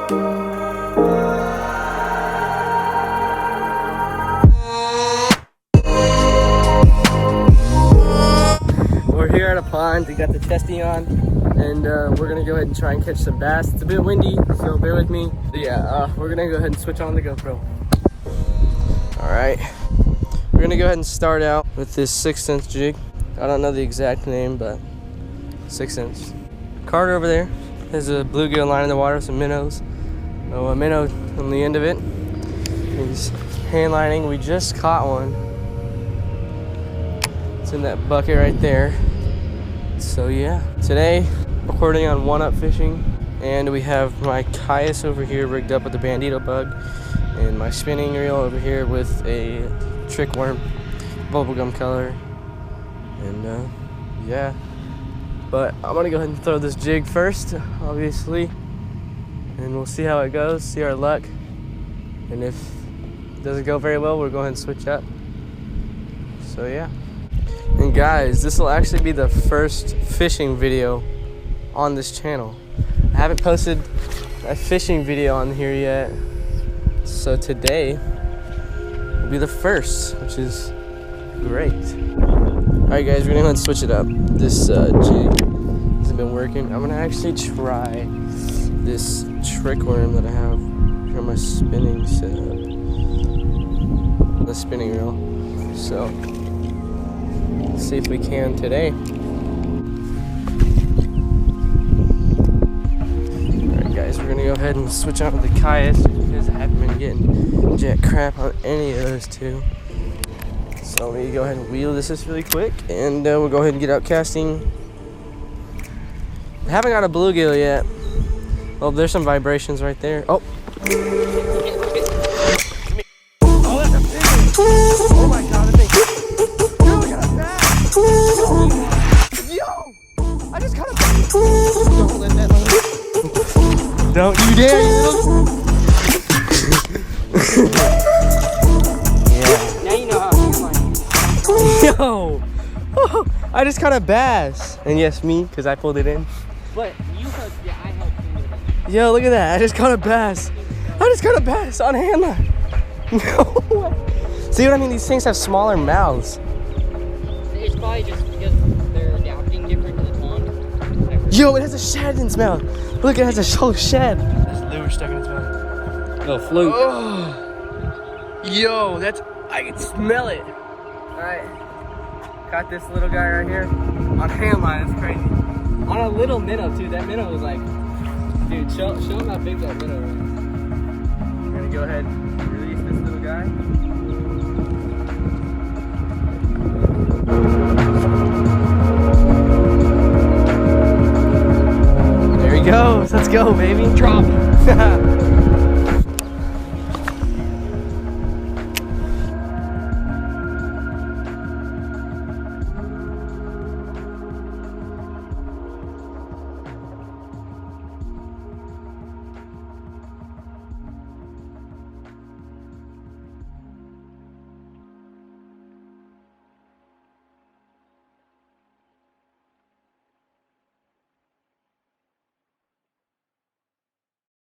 We're here at a pond. We got the chesty on, and we're gonna go ahead and try and catch some bass. It's a bit windy, so bear with me. But yeah, we're gonna go ahead and switch on the GoPro. All right, we're gonna go ahead and start out with this 6" jig. I don't know the exact name, but 6". Carter over there has a bluegill line in the water with some minnows. Oh, a minnow on the end of it. He's hand lining. We just caught one. It's in that bucket right there. So yeah, today recording on One Up Fishing, and we have my Caius over here rigged up with the Bandito bug, and my spinning reel over here with a trick worm, bubblegum color, and yeah. But I'm gonna go ahead and throw this jig first, obviously, and we'll see how it goes, see our luck, and if it doesn't go very well, we'll go ahead and switch up. So yeah. And guys, this will actually be the first fishing video on this channel. I haven't posted a fishing video on here yet, so today will be the first, which is great. Alright guys, we're gonna go ahead and switch it up. This jig hasn't been working. I'm gonna actually try this trick worm that I have here on my spinning setup, the spinning reel. So see if we can today. Alright guys, we're gonna go ahead and switch on to the Caius because I haven't been getting jack crap on any of those two. So let me go ahead and wheel this really quick, and we'll go ahead and get out casting. I haven't got a bluegill yet. Oh, there's some vibrations right there. Oh. Oh my god, I think. Yo! I just caught a bass. Don't let that load. Don't you dare, yeah. Now you know how I feel like. Yo! Oh, I just caught a bass. And yes, me, because I pulled it in. But you helped, yeah, I helped you. Yo, look at that. I just caught a bass. I just caught a bass on hand line. No way. See what I mean? These things have smaller mouths. It's probably just because they're adapting different to the pond. Yo, it has a shed in its mouth. Look, it has a whole shed. There's lure stuck in its mouth. Oh, fluke. Oh. Yo, that's, I can smell it. All right, got this little guy right here on hand line. It's crazy. On a little minnow too. That minnow was like, dude, show him how big that minnow is. We're gonna go ahead and release this little guy. There he goes. Let's go, baby. Drop.